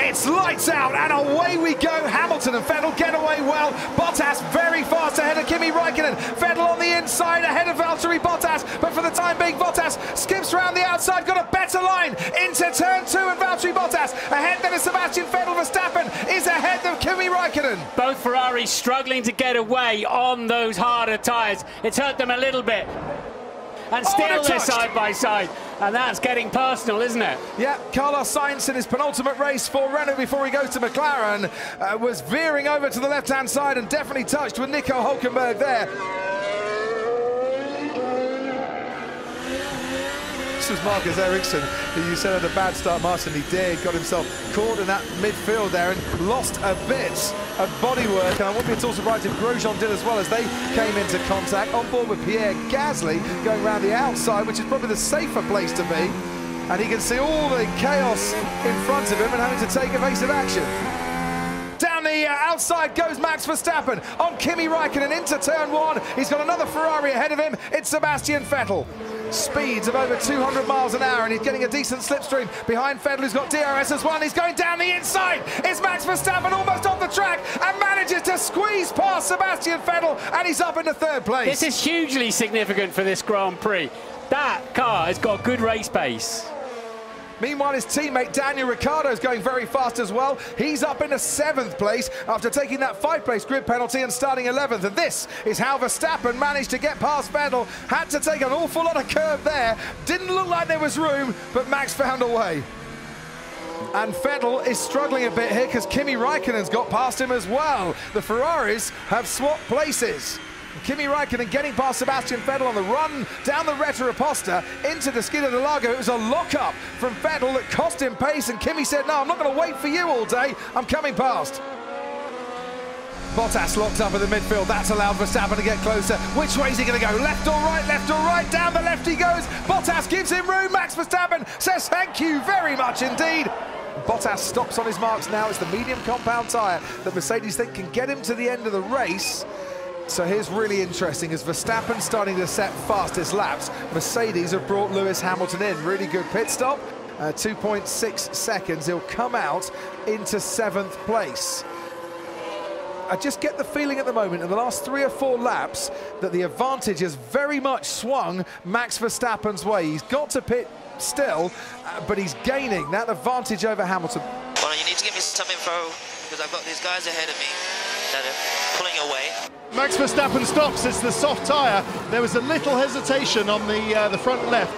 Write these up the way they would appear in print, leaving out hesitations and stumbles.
It's lights out and away we go. Hamilton and Vettel get away well. Bottas very fast ahead of Kimi Räikkönen. Vettel on the inside ahead of Valtteri Bottas, but for the time being Bottas skips around the outside, got a better line into turn 2, and Valtteri Bottas ahead then of Sebastian Vettel. Verstappen is ahead of Kimi Räikkönen. Both Ferraris struggling to get away on those harder tyres. It's hurt them a little bit. And still they're side by side, and that's getting personal, isn't it? Yeah, Carlos Sainz in his penultimate race for Renault before he goes to McLaren was veering over to the left-hand side and definitely touched with Nico Hülkenberg there. This was Marcus Ericsson, who you said had a bad start, Martin. He did, got himself caught in that midfield there and lost a bit of bodywork. And I wouldn't be at all surprised if Grosjean did as well, as they came into contact. On board with Pierre Gasly going around the outside, which is probably the safer place to be. And he can see all the chaos in front of him and having to take evasive action. Down the outside goes Max Verstappen on Kimi Räikkönen into turn 1. He's got another Ferrari ahead of him. It's Sebastian Vettel. Speeds of over 200 miles an hour, and he's getting a decent slipstream behind Vettel, who's got DRS as well. He's going down the inside. It's Max Verstappen almost off the track and manages to squeeze past Sebastian Vettel, and he's up into 3rd place. This is hugely significant for this Grand Prix. That car has got good race pace. Meanwhile, his teammate Daniel Ricciardo is going very fast as well. He's up into 7th place after taking that 5th-place grid penalty and starting 11th. And this is how Verstappen managed to get past Vettel. Had to take an awful lot of curve there. Didn't look like there was room, but Max found a way. And Vettel is struggling a bit here because Kimi Räikkönen's got past him as well. The Ferraris have swapped places. Kimi Räikkönen getting past Sebastian Vettel on the run down the Retta Riposta into the Skid del Lago. It was a lock-up from Vettel that cost him pace, and Kimi said, no, I'm not going to wait for you all day. I'm coming past. Bottas locked up in the midfield. That's allowed Verstappen to get closer. Which way is he going to go? Left or right? Left or right? Down the left he goes. Bottas gives him room. Max Verstappen says thank you very much indeed. Bottas stops on his marks now. It's the medium compound tyre that Mercedes think can get him to the end of the race. So here's really interesting, as Verstappen starting to set fastest laps. Mercedes have brought Lewis Hamilton in. Really good pit stop, 2.6 seconds. He'll come out into 7th place. I just get the feeling at the moment in the last 3 or 4 laps that the advantage has very much swung Max Verstappen's way. He's got to pit still, but he's gaining that advantage over Hamilton. Well, you need to give me some info, because I've got these guys ahead of me that are pulling away. Max Verstappen stops. It's the soft tyre. There was a little hesitation on the front left.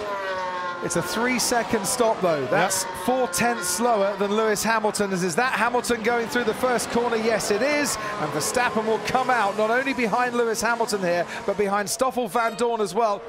It's a 3-second stop though. That's 4/10 slower than Lewis Hamilton. Is that Hamilton going through the first corner? Yes, it is. And Verstappen will come out not only behind Lewis Hamilton here, but behind Stoffel van Dorn as well.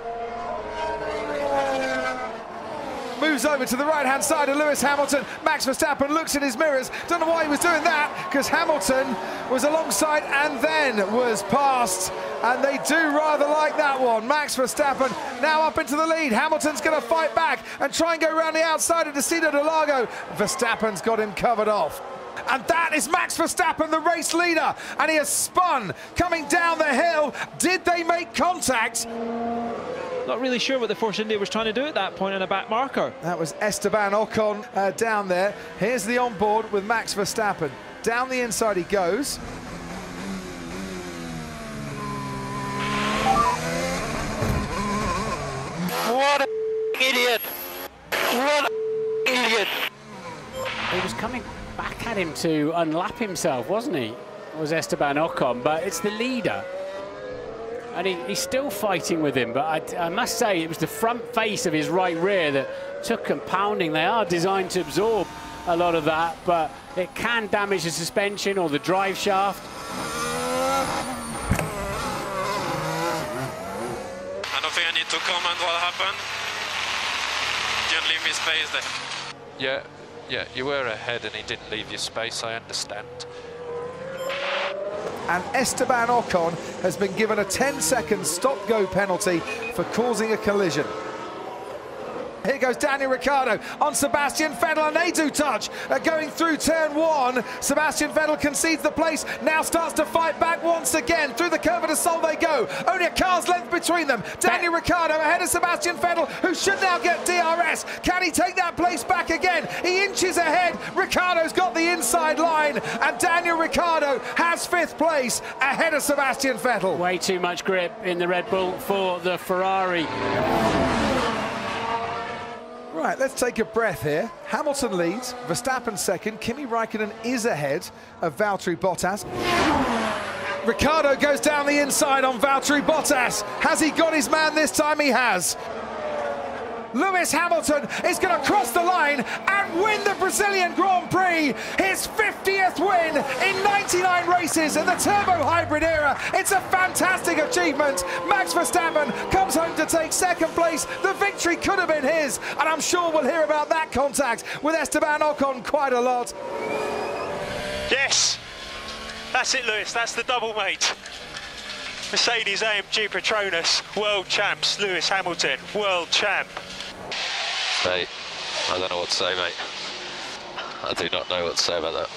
Moves over to the right-hand side of Lewis Hamilton. Max Verstappen looks in his mirrors. Don't know why he was doing that, because Hamilton was alongside and then was passed. And they do rather like that one. Max Verstappen now up into the lead. Hamilton's going to fight back and try and go around the outside of the Skid del Lago. Verstappen's got him covered off. And that is Max Verstappen, the race leader. And he has spun coming down the hill. Did they make contact? Not really sure what the Force India was trying to do at that point on a back marker. That was Esteban Ocon down there. Here's the onboard with Max Verstappen. Down the inside he goes. What an idiot! What an idiot! He was coming back at him to unlap himself, wasn't he? It was Esteban Ocon, but it's the leader. And he's still fighting with him, but I must say it was the front face of his right rear that took him pounding. They are designed to absorb a lot of that, but it can damage the suspension or the drive shaft. I don't think I need to comment what happened. Didn't leave me space there. Yeah, you were ahead and he didn't leave you space, I understand. And Esteban Ocon has been given a 10-second stop-go penalty for causing a collision. Here goes Daniel Ricciardo on Sebastian Vettel, and they do touch. Going through turn 1, Sebastian Vettel concedes the place, now starts to fight back once again. Through the curve of the Sol they go, only a car's length between them. Daniel Ricciardo ahead of Sebastian Vettel, who should now get DRS. Can he take that place back again? He inches ahead, Ricciardo's got the inside line, and Daniel Ricciardo has 5th place ahead of Sebastian Vettel. Way too much grip in the Red Bull for the Ferrari. Right, let's take a breath here. Hamilton leads, Verstappen second, Kimi Raikkonen is ahead of Valtteri Bottas. Ricciardo goes down the inside on Valtteri Bottas. Has he got his man this time? He has. Lewis Hamilton is going to cross the line and win the Brazilian Grand Prix. His 50th win in 99 races in the turbo hybrid era. It's a fantastic achievement. Max Verstappen comes home to take 2nd place. The victory could have been his, and I'm sure we'll hear about that contact with Esteban Ocon quite a lot. Yes, that's it, Lewis. That's the double, mate. Mercedes AMG Petronas, world champs. Lewis Hamilton, world champ. Mate, I don't know what to say, mate. I do not know what to say about that.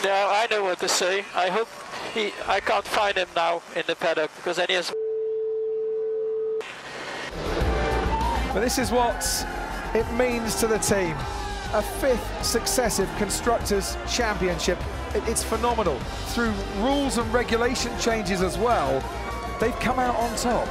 Yeah, I know what to say. I hope I can't find him now in the paddock, because then he has... But this is what it means to the team. A 5th successive Constructors' Championship. It's phenomenal. Through rules and regulation changes as well, they've come out on top.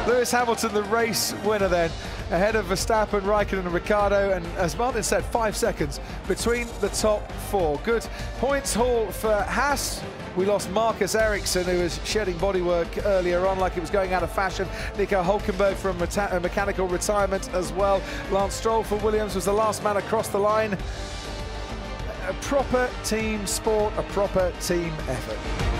Lewis Hamilton, the race winner then, ahead of Verstappen, Raikkonen and Ricciardo, and as Martin said, 5 seconds between the top 4. Good points haul for Haas. We lost Marcus Ericsson, who was shedding bodywork earlier on like it was going out of fashion. Nico Hülkenberg from mechanical retirement as well. Lance Stroll for Williams was the last man across the line. A proper team sport, a proper team effort.